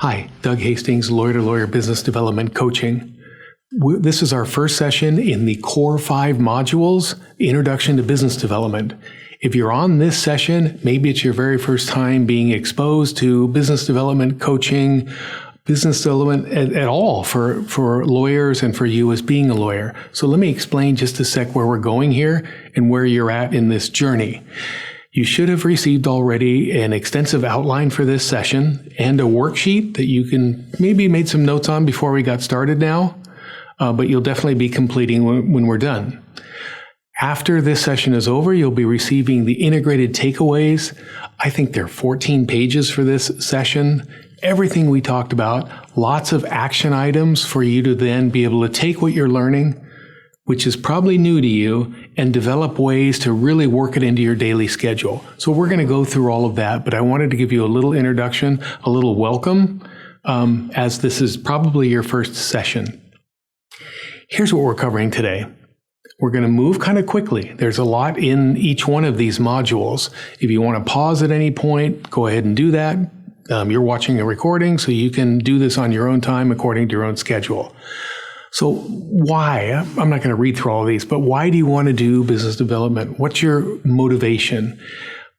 Hi, Doug Hastings, Lawyer to Lawyer Business Development Coaching. This is our first session in the core 5 modules, Introduction to Business Development. If you're on this session, maybe it's your very first time being exposed to business development coaching, business development at all for lawyers and for you as being a lawyer. So let me explain just a sec where we're going here and where you're at in this journey. You should have received already an extensive outline for this session and a worksheet that you can maybe made some notes on before we got started now, but you'll definitely be completing when we're done. After this session is over, you'll be receiving the integrated takeaways. I think there are 14 pages for this session. Everything we talked about, lots of action items for you to then be able to take what you're learning, which is probably new to you, and develop ways to really work it into your daily schedule. So we're going to go through all of that, but I wanted to give you a little introduction, a little welcome, as this is probably your first session. Here's what we're covering today. We're going to move kind of quickly. There's a lot in each one of these modules. If you want to pause at any point, go ahead and do that. You're watching a recording, so you can do this on your own time according to your own schedule. So why? I'm not going to read through all of these, but why do you want to do business development? What's your motivation?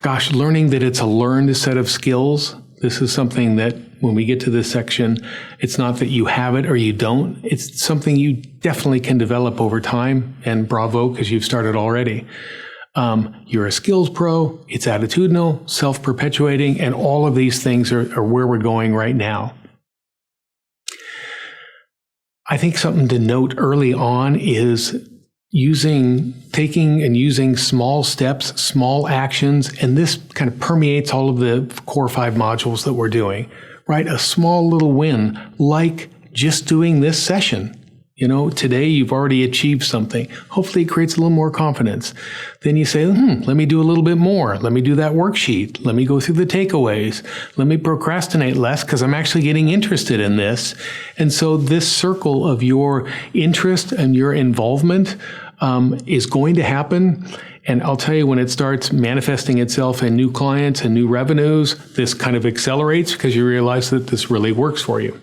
Gosh, learning that it's a learned set of skills. This is something that when we get to this section, it's not that you have it or you don't. It's something you definitely can develop over time, and bravo, because you've started already. You're a skills pro, it's attitudinal, self-perpetuating, and all of these things are where we're going right now. I think something to note early on is taking and using small steps, small actions, and this kind of permeates all of the core 5 modules that we're doing, right? A small little win, like just doing this session. You know, today you've already achieved something. Hopefully it creates a little more confidence. Then you say, let me do a little bit more. Let me do that worksheet. Let me go through the takeaways. Let me procrastinate less because I'm actually getting interested in this. And so this circle of your interest and your involvement is going to happen. And I'll tell you, when it starts manifesting itself in new clients and new revenues, this kind of accelerates because you realize that this really works for you.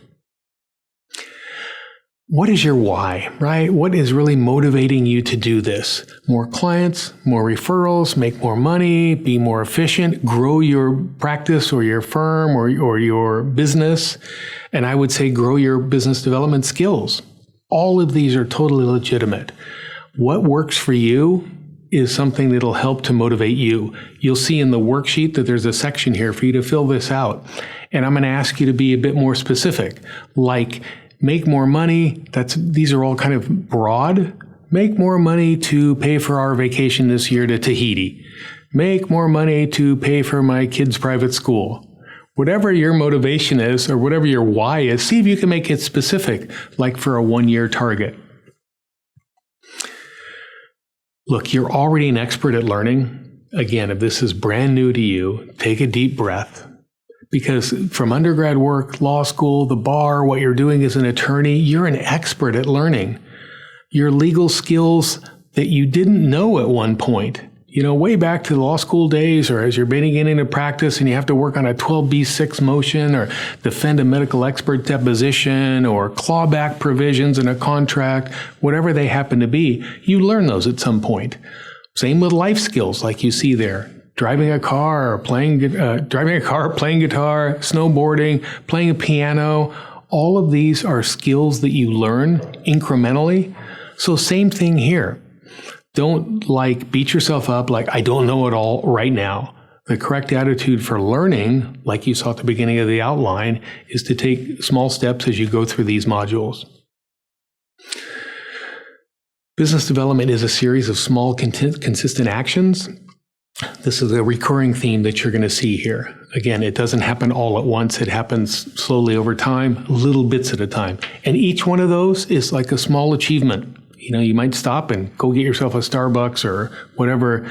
What is your why, right? What is really motivating you to do this? More clients, more referrals, make more money, be more efficient, grow your practice or your firm or your business. And I would say grow your business development skills. All of these are totally legitimate. What works for you is something that'll help to motivate you. You'll see in the worksheet that there's a section here for you to fill this out. And I'm going to ask you to be a bit more specific, like make more money. These are all kind of broad. Make more money to pay for our vacation this year to Tahiti. Make more money to pay for my kids' private school. Whatever your motivation is or whatever your why is, see if you can make it specific, like for a 1-year target. Look, you're already an expert at learning. Again, if this is brand new to you, take a deep breath. Because from undergrad work, law school, the bar, what you're doing as an attorney, you're an expert at learning. Your legal skills that you didn't know at one point, way back to the law school days, or as you're beginning to practice and you have to work on a 12b6 motion or defend a medical expert deposition or clawback provisions in a contract, whatever they happen to be, you learn those at some point. Same with life skills like you see there. Driving a car, playing guitar, snowboarding, playing a piano. All of these are skills that you learn incrementally. So same thing here. Don't beat yourself up like I don't know it all right now. The correct attitude for learning, like you saw at the beginning of the outline, is to take small steps as you go through these modules. Business development is a series of small, consistent actions. This is a recurring theme that you're going to see here. Again, it doesn't happen all at once. It happens slowly over time, little bits at a time. And each one of those is like a small achievement. You might stop and go get yourself a Starbucks or whatever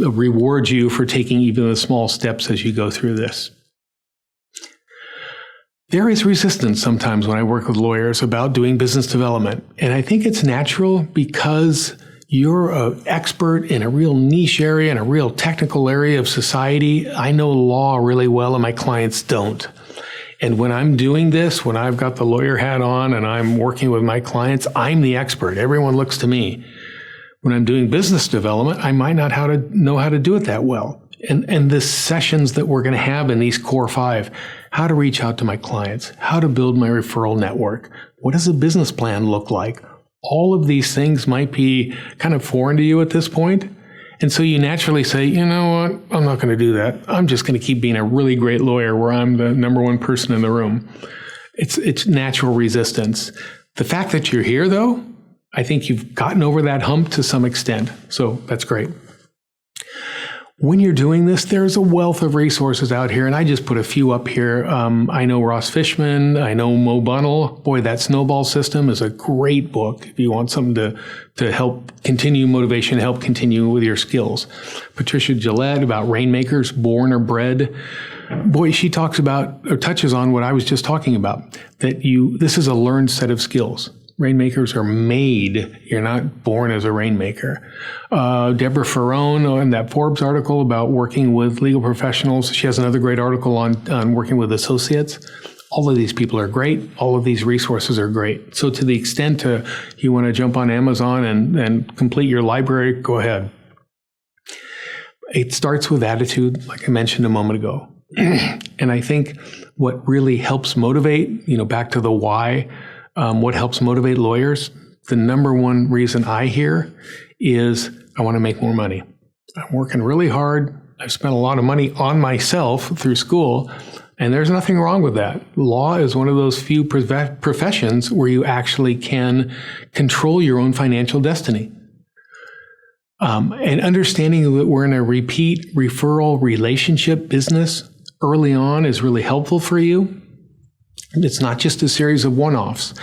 rewards you for taking even the small steps as you go through this. There is resistance sometimes when I work with lawyers about doing business development. And I think it's natural because you're an expert in a real niche area, in a real technical area of society. I know law really well and my clients don't. And when I'm doing this, when I've got the lawyer hat on and I'm working with my clients, I'm the expert. Everyone looks to me. When I'm doing business development, I might not know how to do it that well. And the sessions that we're going to have in these core 5, how to reach out to my clients, how to build my referral network, what does a business plan look like? All of these things might be kind of foreign to you at this point. And so you naturally say, you know what, I'm not going to do that. I'm just going to keep being a really great lawyer where I'm the number one person in the room. It's natural resistance. The fact that you're here, though, I think you've gotten over that hump to some extent. So that's great. When you're doing this, there's a wealth of resources out here, and I just put a few up here. I know Ross Fishman. I know Mo Bunnell. Boy, that Snowball System is a great book if you want something to help continue motivation, help continue with your skills. Patricia Gillette about Rainmakers, Born or Bred. Boy, she talks about or touches on what I was just talking about, that this is a learned set of skills. Rainmakers are made. You're not born as a rainmaker. Deborah Ferrone in that Forbes article about working with legal professionals. She has another great article on working with associates. All of these people are great. All of these resources are great. So to the extent you want to jump on Amazon and complete your library, go ahead. It starts with attitude, like I mentioned a moment ago. And I think what really helps motivate, back to the why, what helps motivate lawyers, the number one reason I hear is I want to make more money. I'm working really hard. I've spent a lot of money on myself through school, and there's nothing wrong with that. Law is one of those few professions where you actually can control your own financial destiny. And understanding that we're in a repeat referral relationship business early on is really helpful for you. It's not just a series of one-offs.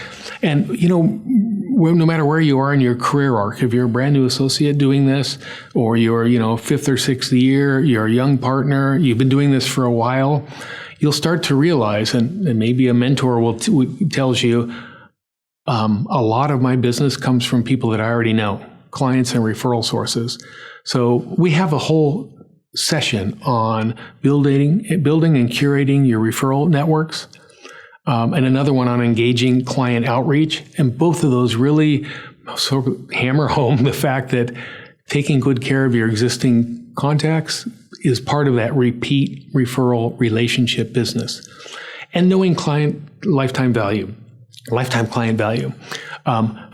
And, no matter where you are in your career arc, if you're a brand new associate doing this, or you're, fifth or sixth year, you're a young partner, you've been doing this for a while, you'll start to realize, and maybe a mentor tells you, a lot of my business comes from people that I already know, clients and referral sources. So we have a whole session on building and curating your referral networks. And another one on engaging client outreach. And both of those really sort of hammer home the fact that taking good care of your existing contacts is part of that repeat referral relationship business. And knowing lifetime client value.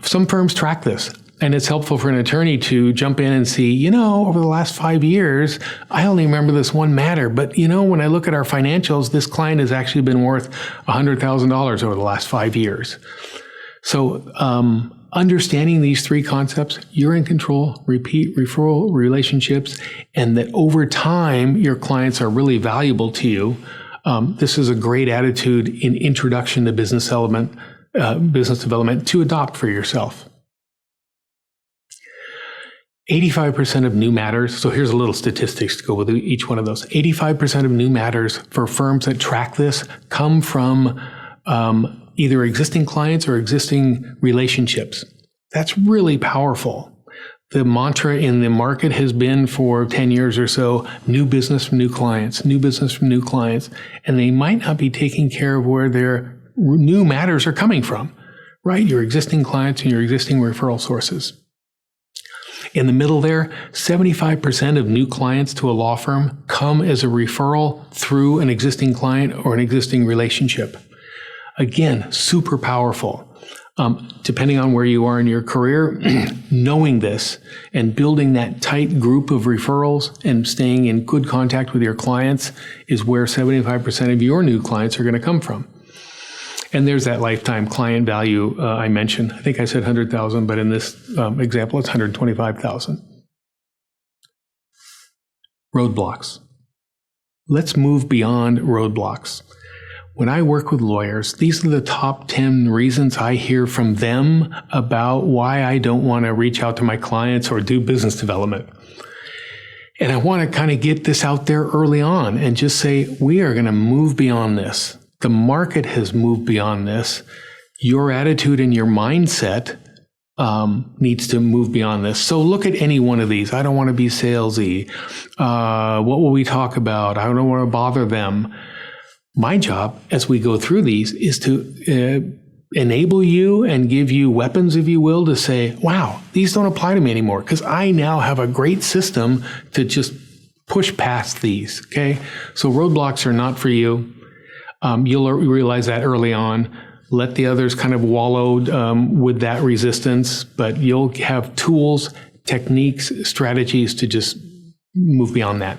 Some firms track this. And it's helpful for an attorney to jump in and see, over the last 5 years, I only remember this one matter. But, when I look at our financials, this client has actually been worth $100,000 over the last 5 years. So understanding these 3 concepts, you're in control, repeat referral relationships, and that over time, your clients are really valuable to you. This is a great attitude in introduction to business development to adopt for yourself. 85% of new matters, so here's a little statistics to go with each one of those. 85% of new matters for firms that track this come from either existing clients or existing relationships. That's really powerful. The mantra in the market has been for 10 years or so, new business from new clients, new business from new clients, and they might not be taking care of where their new matters are coming from, right? Your existing clients and your existing referral sources. In the middle there, 75% of new clients to a law firm come as a referral through an existing client or an existing relationship. Again, super powerful. Depending on where you are in your career, knowing this and building that tight group of referrals and staying in good contact with your clients is where 75% of your new clients are going to come from. And there's that lifetime client value I mentioned. I think I said 100,000, but in this example, it's 125,000. Roadblocks. Let's move beyond roadblocks. When I work with lawyers, these are the top 10 reasons I hear from them about why I don't want to reach out to my clients or do business development. And I want to kind of get this out there early on and just say, we are going to move beyond this. The market has moved beyond this. Your attitude and your mindset needs to move beyond this. So look at any one of these. I don't want to be salesy. What will we talk about? I don't want to bother them. My job as we go through these is to enable you and give you weapons, if you will, to say, wow, these don't apply to me anymore because I now have a great system to just push past these, okay? So roadblocks are not for you. You'll realize that early on. Let the others kind of wallow with that resistance, but you'll have tools, techniques, strategies to just move beyond that.